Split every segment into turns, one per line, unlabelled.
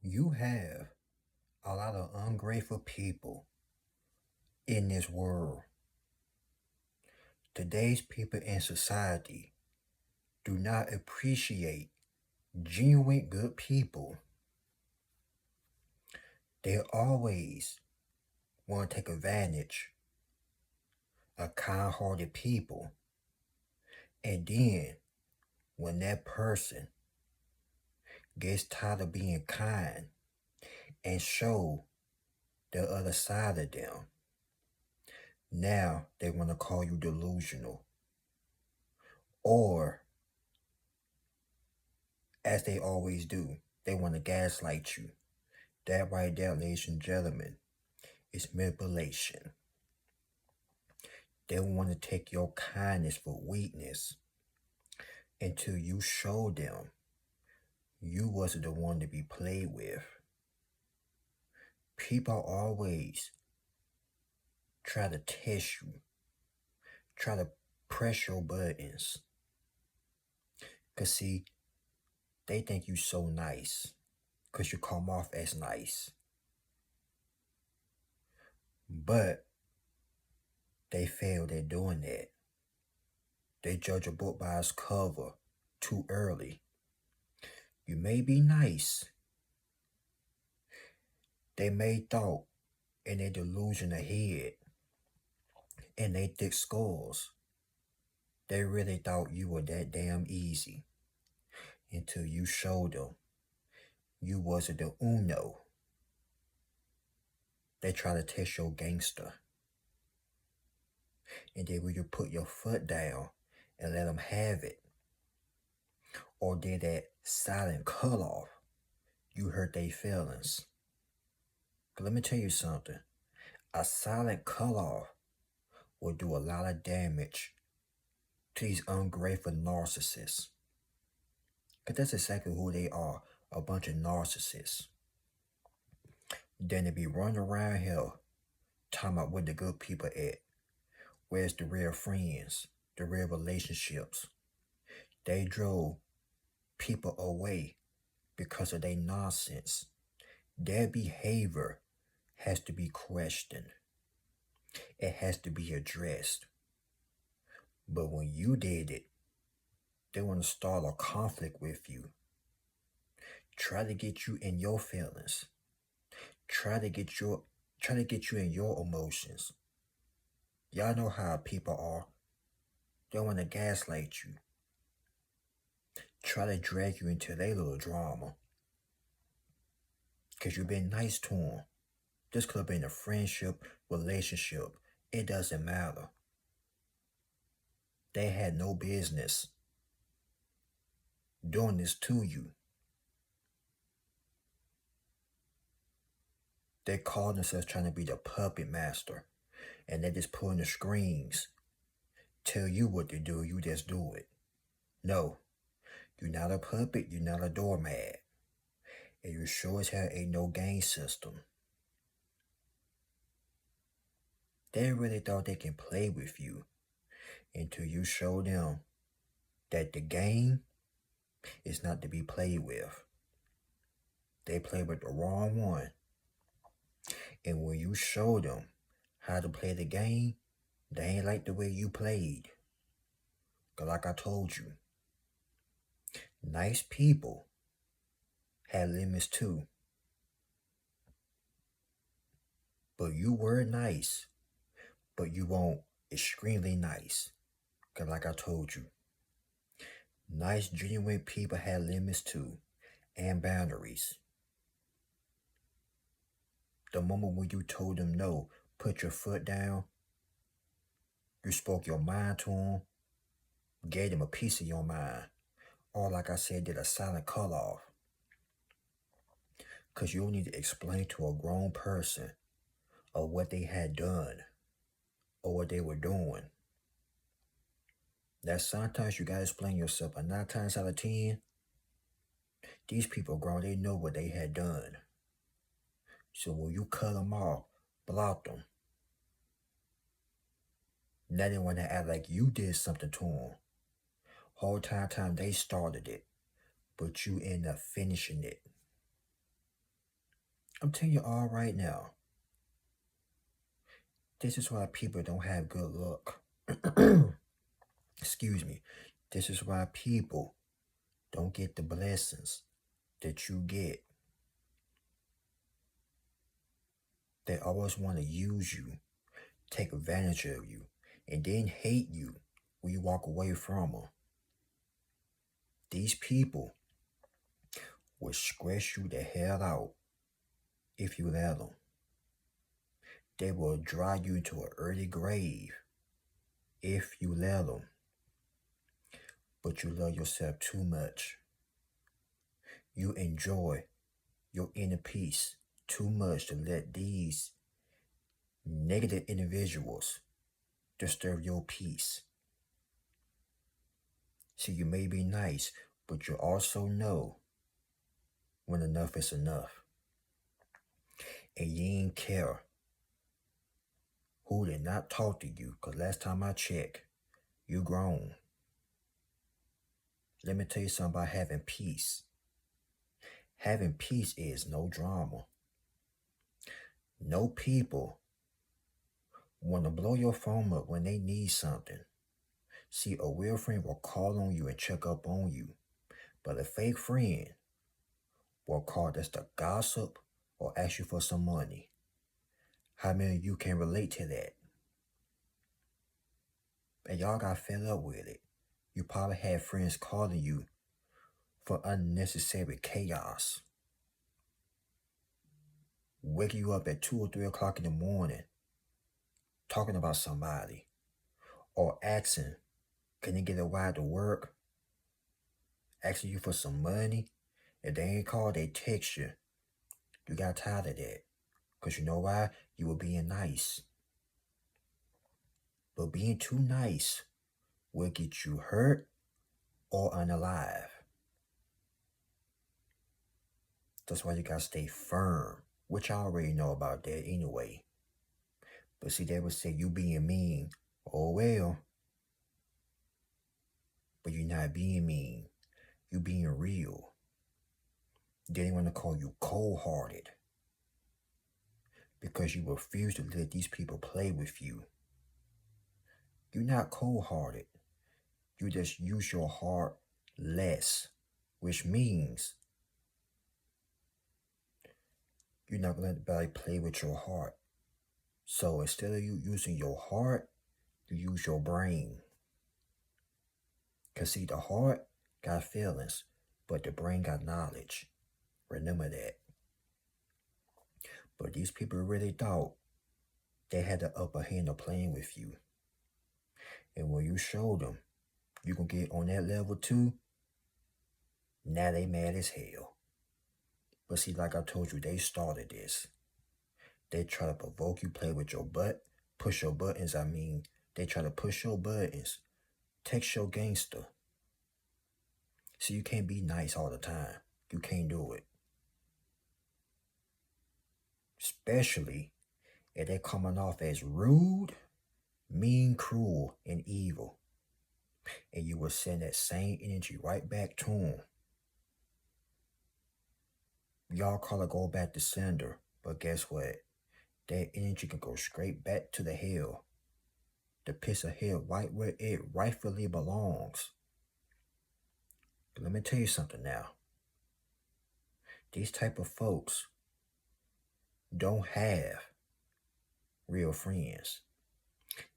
You have a lot of ungrateful people in this world. Today's people in society do not appreciate genuine good people. They always want to take advantage of kind hearted people. And then, when that person gets tired of being kind and show the other side of them, now they want to call you delusional. Or, as they always do, they want to gaslight you. That right there, ladies and gentlemen, is manipulation. They want to take your kindness for weakness until you show them you wasn't the one to be played with. People always try to test you, try to press your buttons. Cause see, they think you so nice, cause you come off as nice. But they failed at doing that. They judge a book by its cover too early. You may be nice. They may thought in their delusion ahead, in their thick skulls, they really thought you were that damn easy until you showed them you wasn't the uno. They try to test your gangster. And then when you put your foot down and let them have it, or did that silent cut off, you hurt their feelings. But let me tell you something. A silent cut off will do a lot of damage to these ungrateful narcissists. Because that's exactly who they are, a bunch of narcissists. Then they be running around here talking about where the good people at. Where's the real friends, the real relationships? They drove people away because of their nonsense. Their behavior has to be questioned. It has to be addressed. But when you did it, they want to start a conflict with you. Try to get you in your feelings. Try to get you in your emotions. Y'all know how people are. They want to gaslight you. Try to drag you into their little drama. Because you've been nice to them. This could have been a friendship, relationship. It doesn't matter. They had no business doing this to you. They call themselves trying to be the puppet master. And they're just pulling the strings. Tell you what to do, you just do it. No. You're not a puppet, you're not a doormat. And you sure as hell ain't no game system. They really thought they can play with you until you show them that the game is not to be played with. They play with the wrong one. And when you show them how to play the game, they ain't like the way you played. Because like I told you, nice people have limits too. But you were nice, but you weren't extremely nice. Because like I told you, nice, genuine people have limits too, and boundaries. The moment when you told them no, put your foot down, you spoke your mind to them, gave them a piece of your mind, or like I said, did a silent cut off. Because you don't need to explain to a grown person of what they had done or what they were doing. That sometimes you gotta explain yourself, but 9 times out of 10, these people grown, they know what they had done. So when you cut them off, block them. Now they want to act like you did something to them. Whole time they started it, but you end up finishing it. I'm telling you all right now, this is why people don't have good luck. Excuse me. This is why people don't get the blessings that you get. They always want to use you, take advantage of you, and then hate you when you walk away from them. These people will stress you the hell out if you let them. They will drive you into an early grave if you let them. But you love yourself too much. You enjoy your inner peace too much to let these negative individuals disturb your peace. See, you may be nice, but you also know when enough is enough. And you ain't care who did not talk to you, because last time I checked, you grown. Let me tell you something about having peace. Having peace is no drama. No people want to blow your phone up when they need something. See, a real friend will call on you and check up on you, but a fake friend will call just to gossip or ask you for some money. How many of you can relate to that? And y'all got fed up with it. You probably had friends calling you for unnecessary chaos. Waking you up at 2 or 3 o'clock in the morning, talking about somebody, or asking, can you get a ride to work? Asking you for some money. If they ain't call, they text you. You got tired of that. Because you know why? You were being nice. But being too nice will get you hurt or unalive. That's why you gotta stay firm, which I already know about that anyway. But see, they would say you being mean. Oh well. But you're not being mean. You being real. They didn't want to call you cold-hearted because you refuse to let these people play with you. You're not cold-hearted. You just use your heart less, which means you're not going to let anybody play with your heart. So instead of you using your heart, you use your brain. Because see, the heart got feelings, but the brain got knowledge. Remember that. But these people really thought they had the upper hand of playing with you. And when you showed them you can get on that level too, now they mad as hell. But see, like I told you, they started this. They try to provoke you, play with your butt, push your buttons. They try to push your buttons, text your gangster. See, you can't be nice all the time. You can't do it. Especially if they're coming off as rude, mean, cruel, and evil. And you will send that same energy right back to them. Y'all call it go back to sender, but guess what? That energy can go straight back to the hell. The piece of hell right where it rightfully belongs. But let me tell you something now. These type of folks don't have real friends.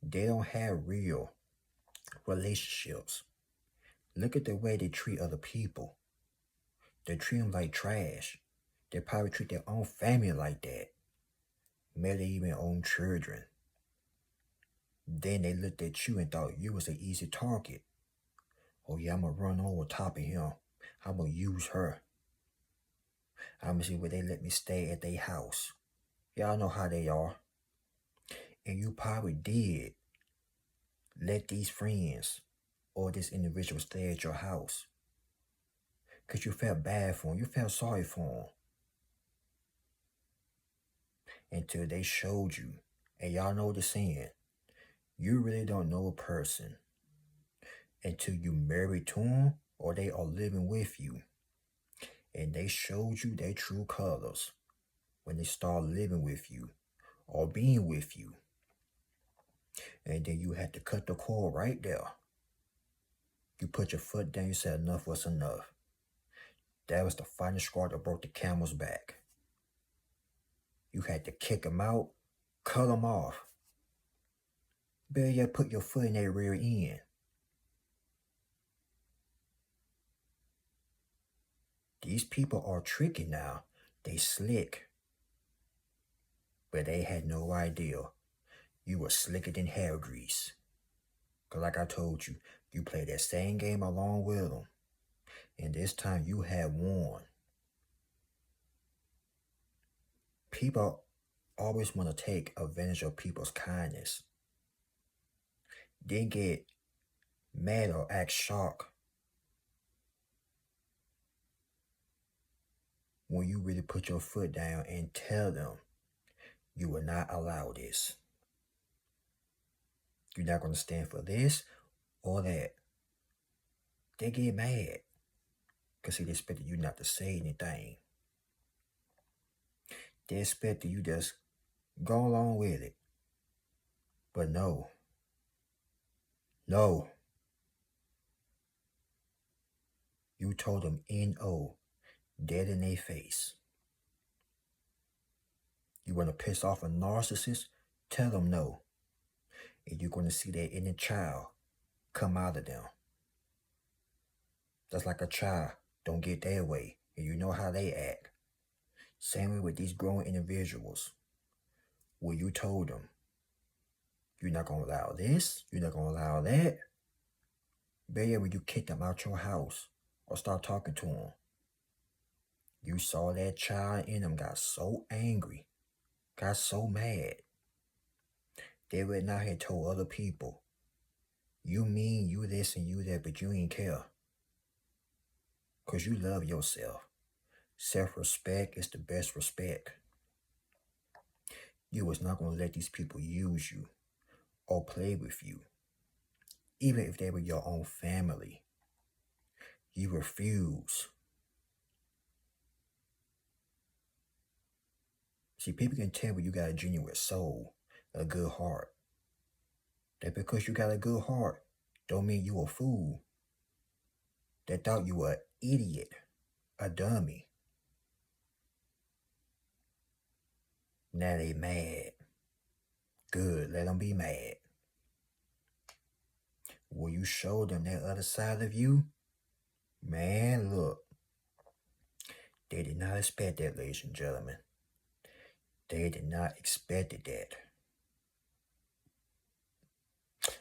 They don't have real relationships. Look at the way they treat other people. They treat them like trash. They probably treat their own family like that. Maybe even own children. Then they looked at you and thought you was an easy target. Oh yeah, I'm going to run over top of him. I'm going to use her. I'm going to see where they let me stay at their house. Y'all know how they are. And you probably did let these friends or this individual stay at your house. Because you felt bad for them. You felt sorry for them. Until they showed you. And y'all know the saying. You really don't know a person until you married to them or they are living with you. And they showed you their true colors. when they start living with you or being with you. And then you had to cut the cord right there. You put your foot down, you said enough was enough. That was the final straw that broke the camel's back. You had to kick them out, cut them off. Better yet, put your foot in their rear end. These people are tricky now. They slick. But they had no idea you were slicker than hair grease. Because like I told you, you played that same game along with them. And this time you had won. People always want to take advantage of people's kindness. Then get mad or act shocked when you really put your foot down and tell them you will not allow this. You're not going to stand for this or that. They get mad because they expected you not to say anything. They expected you just go along with it. But no. You told them N-O, dead in their face. You want to piss off a narcissist? Tell them no. And you're going to see that inner child come out of them. Just like a child don't get their way, and you know how they act. Same way with these grown individuals. Where you told them, you're not going to allow this, you're not going to allow that. Better when you kick them out your house or start talking to them. You saw that child in them got so angry, got so mad. They went out here and told other people, you mean you this and you that, but you ain't care. Because you love yourself. Self-respect is the best respect. You was not going to let these people use you or play with you. Even if they were your own family. You refuse. See, people can tell when you got a genuine soul, a good heart. That because you got a good heart, don't mean you a fool. They thought you were an idiot, a dummy. Now they mad. Good, let them be mad. Will you show them that other side of you? Man, look. They did not expect that, ladies and gentlemen. They did not expect that.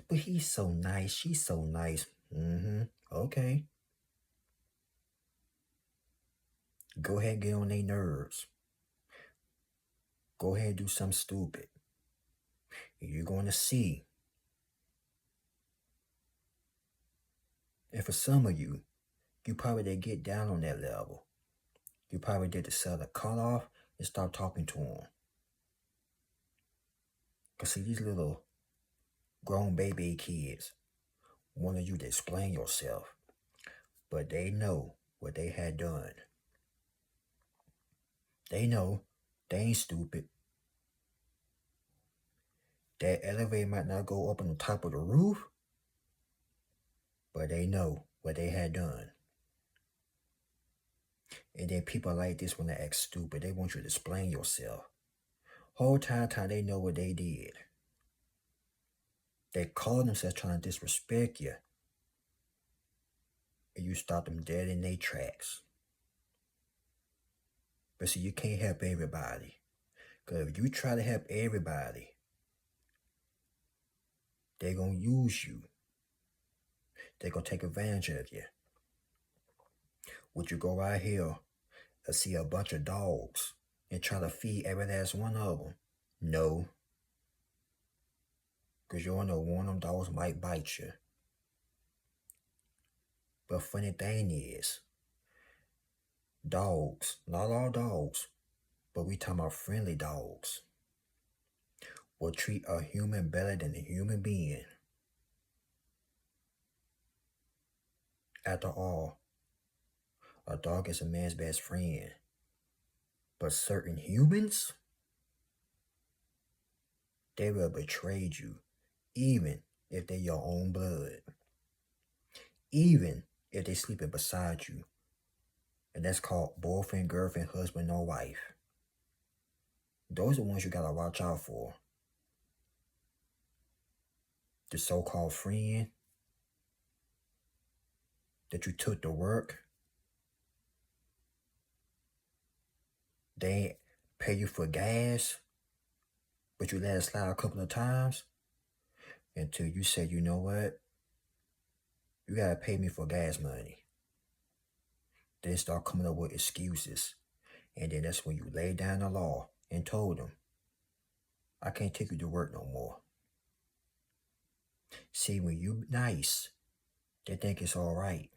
But he's so nice. She's so nice. Okay. Go ahead and get on their nerves. Go ahead and do something stupid. And you're going to see. And for some of you, you probably did get down on that level. You probably did to sell the cut off and start talking to them. Because see, these little grown baby kids wanted you to explain yourself. But they know what they had done. They know they ain't stupid. That elevator might not go up on the top of the roof, but they know what they had done. And then people like this when they act stupid, they want you to explain yourself. Whole time they know what they did. They call themselves trying to disrespect you. And you stop them dead in their tracks. But see, you can't help everybody. Because if you try to help everybody, they're going to use you. They're going to take advantage of you. Would you go out here and see a bunch of dogs and try to feed every last one of them? No. Because you all know one of them dogs might bite you. But funny thing is, dogs, not all dogs, but we talking about friendly dogs, will treat a human better than a human being. After all, a dog is a man's best friend. But certain humans, they will betray you, even if they're your own blood, even if they sleeping beside you. And that's called boyfriend, girlfriend, husband, or wife. Those are the ones you gotta watch out for. The so-called friend that you took to work, they pay you for gas, but you let it slide a couple of times until you said, you know what? You gotta pay me for gas money. They start coming up with excuses. And then that's when you lay down the law and told them, I can't take you to work no more. See, when you nice, they think it's all right.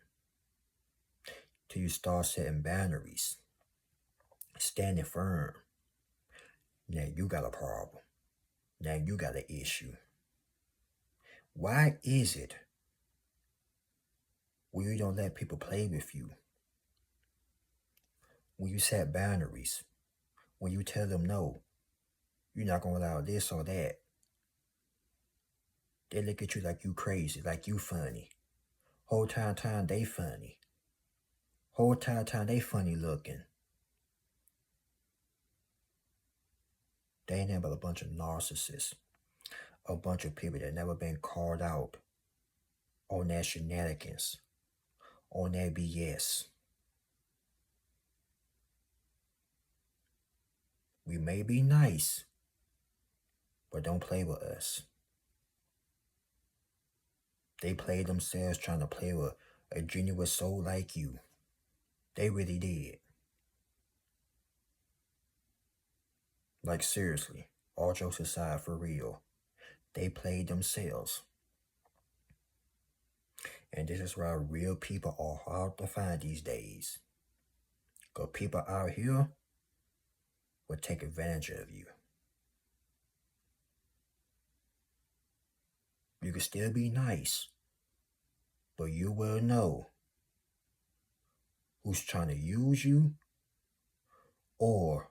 Till you start setting boundaries, standing firm. Now you got a problem. Now you got an issue. Why is it when you don't let people play with you? When you set boundaries, when you tell them no, you're not going to allow this or that, they look at you like you crazy, like you funny. Whole time they funny. Whole time they funny looking. They ain't nothing but a bunch of narcissists. A bunch of people that never been called out on their shenanigans, on their BS. We may be nice, but don't play with us. They played themselves trying to play with a genuine soul like you. They really did. Like seriously, all jokes aside, for real, they played themselves. And this is why real people are hard to find these days. Because people out here will take advantage of you. You can still be nice, but you will know who's trying to use you or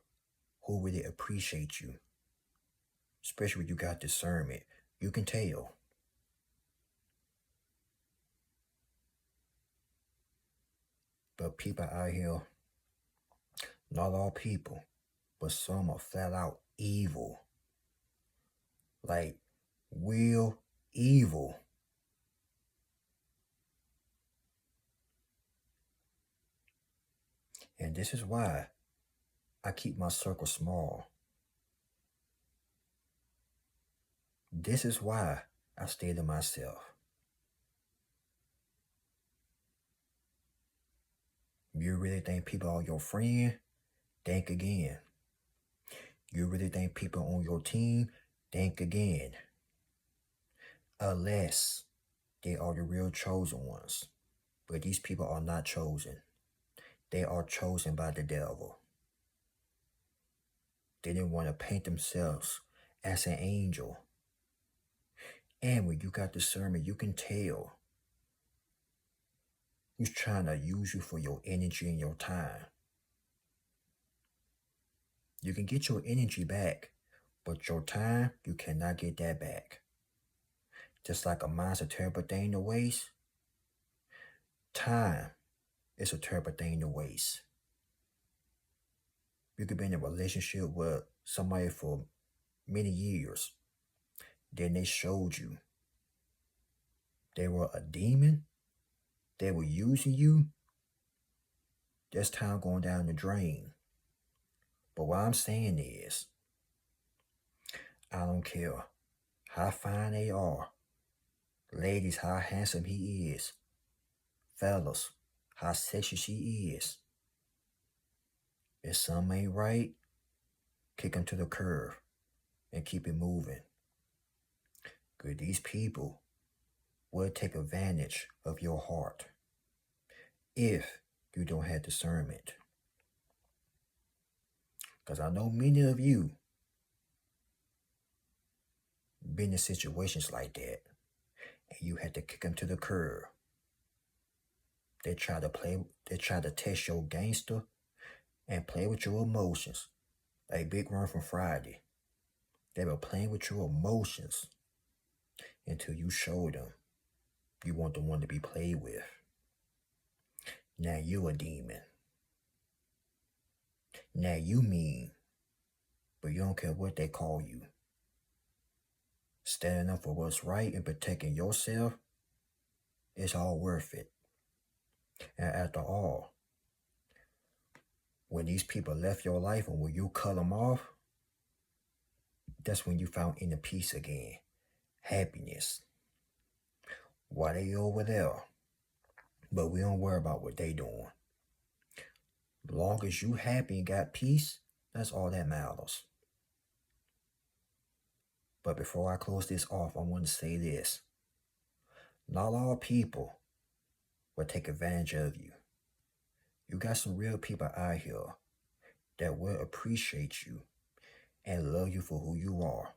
who really appreciates you. Especially when you got discernment. You can tell. But people out here, not all people, but some are flat out evil. Like real evil. And this is why I keep my circle small. This is why I stay to myself. You really think people are your friend? Think again. You really think people on your team? Think again. Unless they are the real chosen ones. But these people are not chosen. They are chosen by the devil. They didn't want to paint themselves as an angel. And when you got discernment, you can tell who's trying to use you for your energy and your time. You can get your energy back, but your time, you cannot get that back. Just like a mind's a terrible thing to waste, time is a terrible thing to waste. You could be in a relationship with somebody for many years. Then they showed you they were a demon. They were using you. That's time going down the drain. But what I'm saying is, I don't care how fine they are. Ladies, how handsome he is. Fellas, how sexy she is. If something ain't right, kick them to the curb and keep it moving. Because these people will take advantage of your heart if you don't have discernment. Because I know many of you been in situations like that, and you had to kick them to the curb. They try to test your gangster, and play with your emotions like Big Run from Friday. They were playing with your emotions until you showed them you want the one to be played with. Now you a demon. Now you mean, but you don't care what they call you. Standing up for what's right and protecting yourself, it's all worth it. And after all, when these people left your life and when you cut them off, that's when you found inner peace again, happiness. Why they over there? But we don't worry about what they doing. As long as you happy and got peace, that's all that matters. But before I close this off, I want to say this. Not all people will take advantage of you. You got some real people out here that will appreciate you and love you for who you are.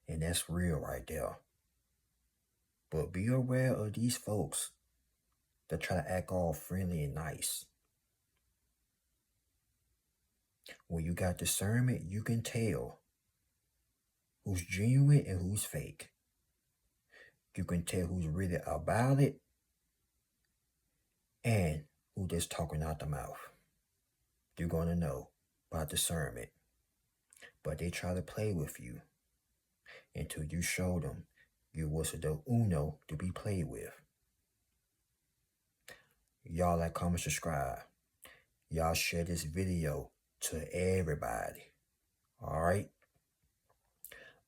And that's real right there. But be aware of these folks that try to act all friendly and nice. When you got discernment, you can tell who's genuine and who's fake. You can tell who's really about it and who just talking out the mouth. You're going to know by discernment. But they try to play with you until you show them you was the uno to be played with. Y'all like, comment, subscribe. Y'all share this video to everybody. Alright?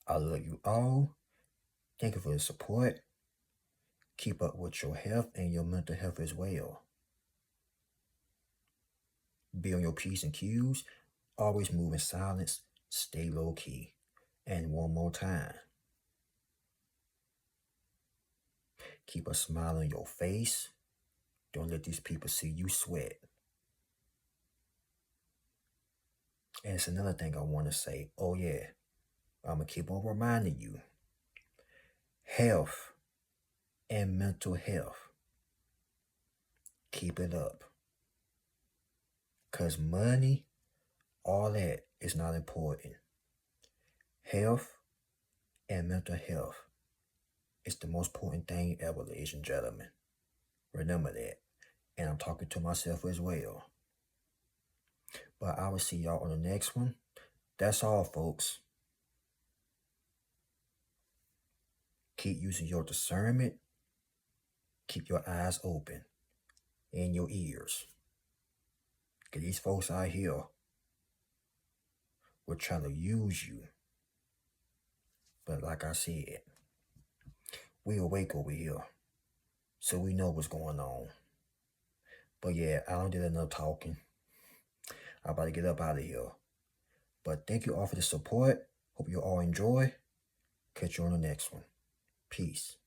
I love you all. Thank you for the support. Keep up with your health and your mental health as well. Be on your P's and Q's. Always move in silence. Stay low key. And one more time. Keep a smile on your face. Don't let these people see you sweat. And it's another thing I want to say. Oh yeah, I'm going to keep on reminding you. Health and mental health. Keep it up. Because money, all that is not important. Health and mental health is the most important thing ever, ladies and gentlemen. Remember that. And I'm talking to myself as well. But I will see y'all on the next one. That's all, folks. Keep using your discernment. Keep your eyes open and your ears. Because these folks out here will try to use you. But like I said, we awake over here. So we know what's going on. But yeah, I don't do enough talking. I'm about to get up out of here. But thank you all for the support. Hope you all enjoy. Catch you on the next one. Peace.